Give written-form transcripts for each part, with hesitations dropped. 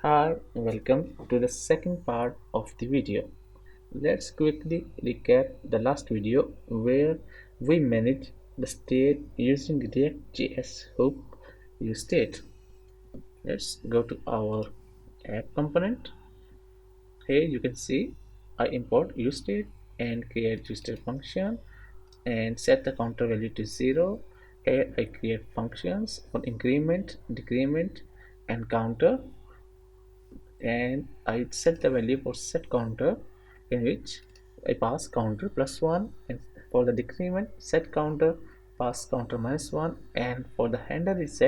Hi, welcome to the second part of the video. Let's quickly recap the last video where we managed the state using React.js hook useState. Let's go to our app component. Here you can see I import useState and create useState function and set the counter value to 0. Here I create functions for increment, decrement and counter, and I set the value for set counter in which I pass counter plus 1, and for the decrement set counter pass counter minus 1, and for the handler is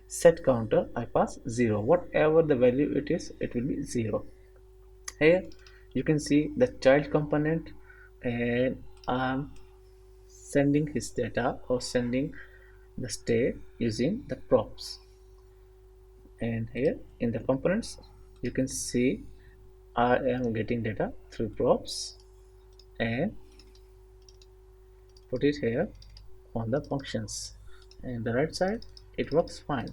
set counter I pass 0. Whatever the value it is, it will be 0. Here you can see the child component, and I'm sending his data or sending the state using the props. And here in the components you can see I am getting data through props and put it here on the functions, and the right side it works fine.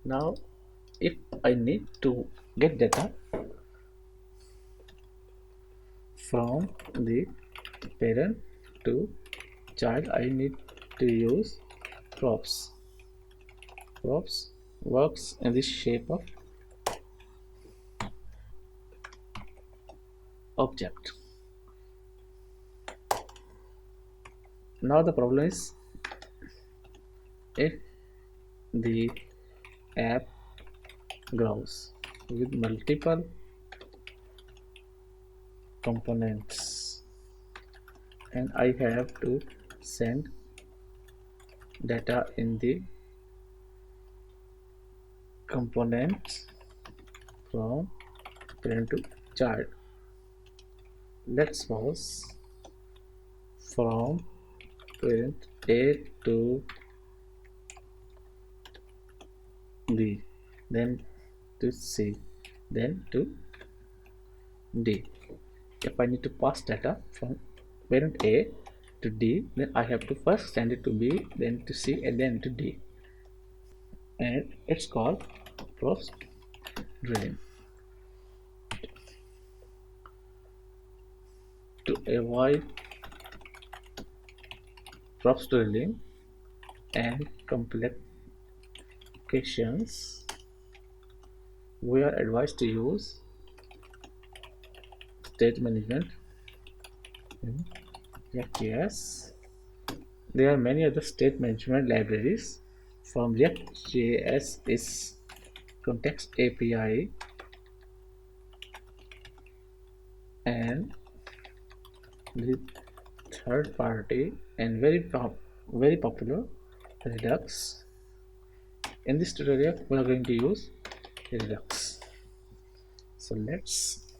Now if I need to get data from the parent to child, I need to use props. Props works in the shape of object. Now the problem is, if the app grows with multiple components and I have to send data in the components from parent to child. Let's suppose from parent A to B, then to C, then to D. If I need to pass data from parent A to D, then I have to first send it to B, then to C, and then to D. And it's called props drilling. To avoid props drilling and complications, we are advised to use state management in React.js. There are many other state management libraries. From React.js is context API and the third party and very popular Redux. In this tutorial we are going to use Redux. So let's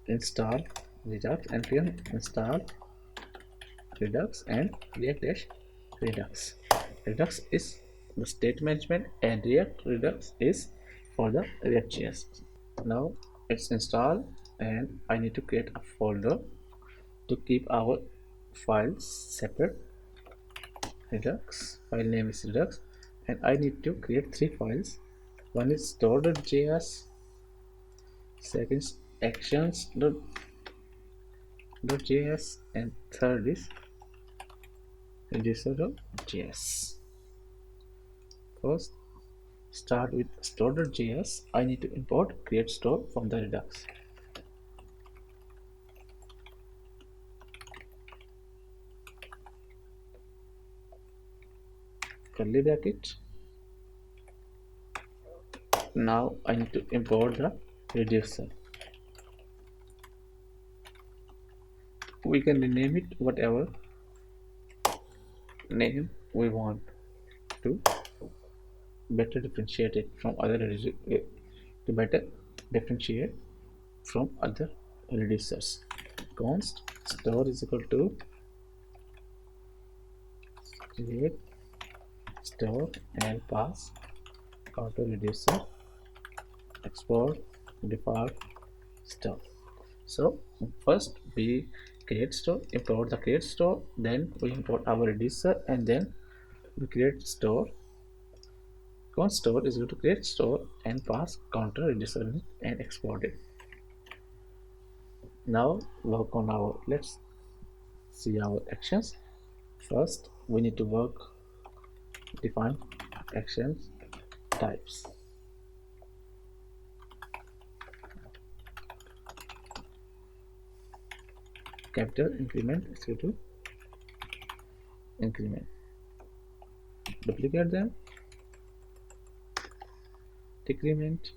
install Redux and then install Redux and React-Redux. Redux is the state management and React Redux is for the React.js. Now it's installed and I need to create a folder to keep our files separate. Redux, file name is Redux, and I need to create three files. One is store.js, second is actions.js, and third is reducer.js. First, start with store.js. I need to import create store from the Redux. Curly bracket. Now I need to import the reducer. We can rename it whatever name we want to better differentiate it from other to better differentiate from other reducers. Const store is equal to create store and pass counter reducer export default store. So first we create store, import the create store, then we import our reducer, and then we create store const store is going to create store and pass counter reducer and export it. Now work on our, let's see our actions. First we need to define actions types. Capital increment is equal to increment. Duplicate them. Decrement.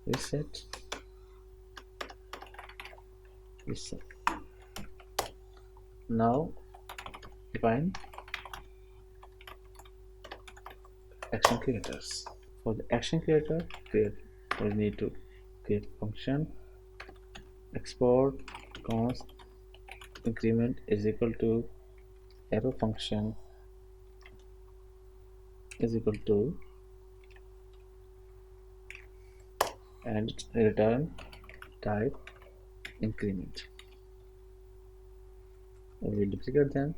Reset. Reset. Now define action creators. For the action creator, we need to create function export const increment is equal to arrow function is equal to and return type increment. We will duplicate them.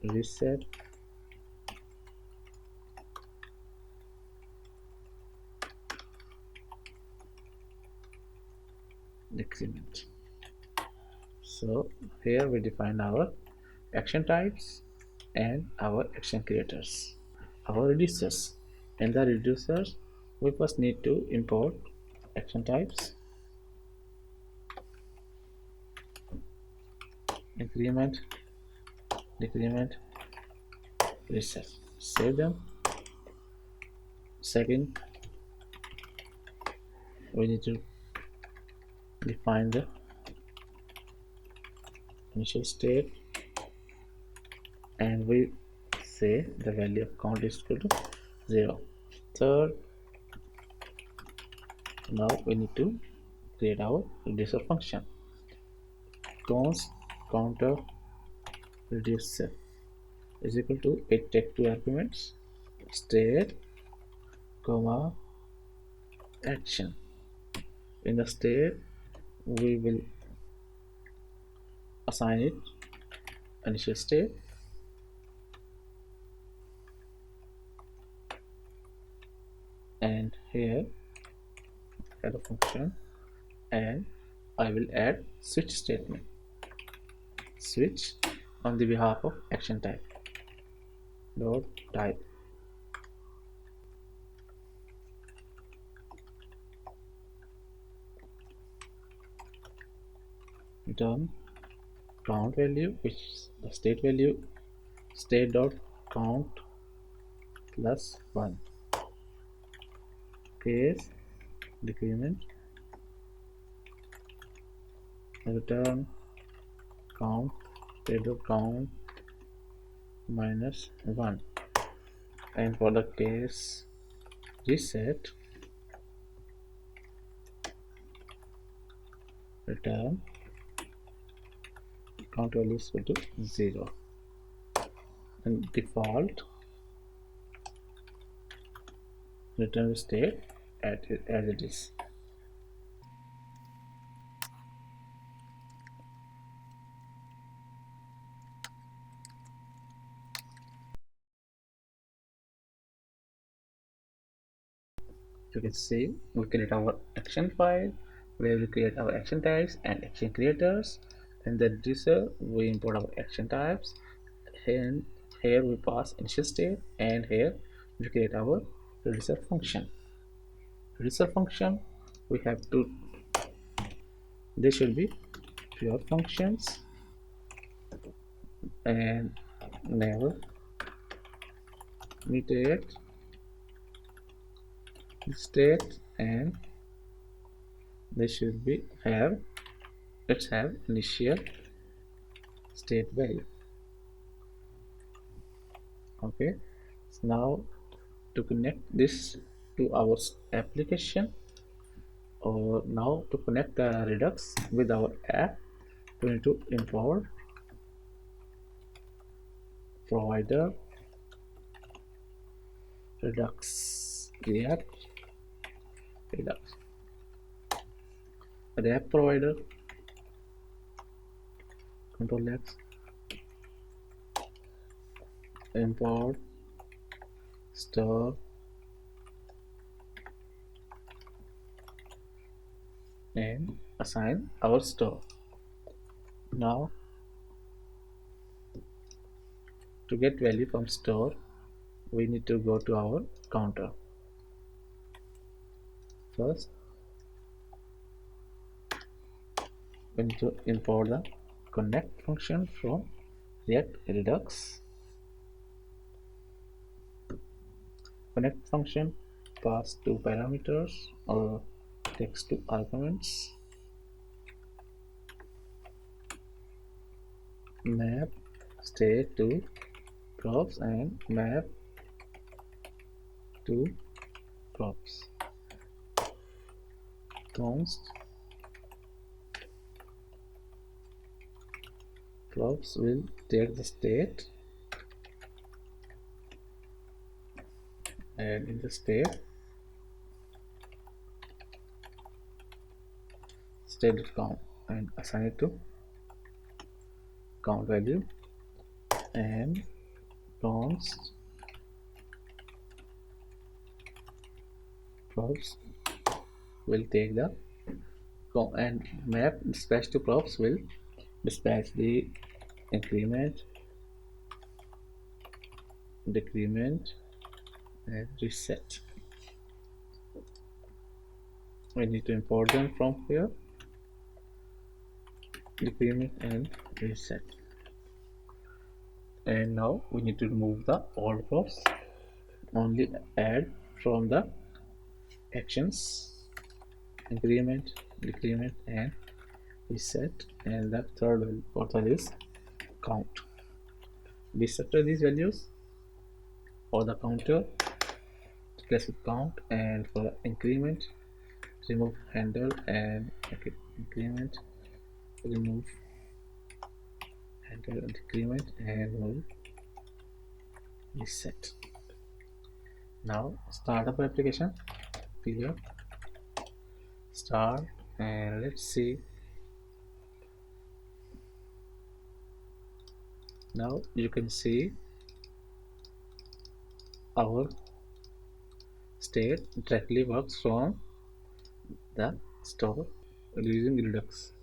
Reset. Decrement. So here we define our action types and our action creators, our reducers. In the reducers, we first need to import action types, increment, decrement, reset. Save them. Second, we need to define the initial state, and we say the value of count is equal to 0. Third, now we need to create our reducer function. Const counter reducer is equal to, it take 2 arguments, state comma action. In the state we will assign it initial state, and here add a function, and I will add switch statement, switch on the behalf of action type dot type. Return count value, which is the state value, state dot count plus 1. Case decrement, return count state dot count minus 1, and for the case reset, return count value is equal to 0, and default return state as it is. You can see we create our action file where we create our action types and action creators. In the reducer we import our action types, and here we pass initial state, and here we create our reducer function. Reducer function, we have to, they should be pure functions and never mutate state, and they should be have, let's have initial state value. Okay, so now to connect this to our application, or now to connect the Redux with our app, we need to import provider Redux, Redux, React provider, Control X, import, store, and assign our store. Now, to get value from store, we need to go to our counter. First, we need to import the connect function from React Redux. Connect function pass two parameters or text to arguments. Map state to props and map to props. Const props will take the state, and in the state count and assign it to count value, and const props will take the and map dispatch to props will dispatch the increment, decrement, and reset. We need to import them from here, decrement and reset. And now we need to remove the old props, only add from the actions, increment, decrement, and reset. And the fourth one is count. Destructure these values for the counter, replace with count, and for increment, remove handle and increment, remove handle and decrement, and remove reset. Now start up application, clear, start, and let's see. Now you can see our state directly works from the store using Redux.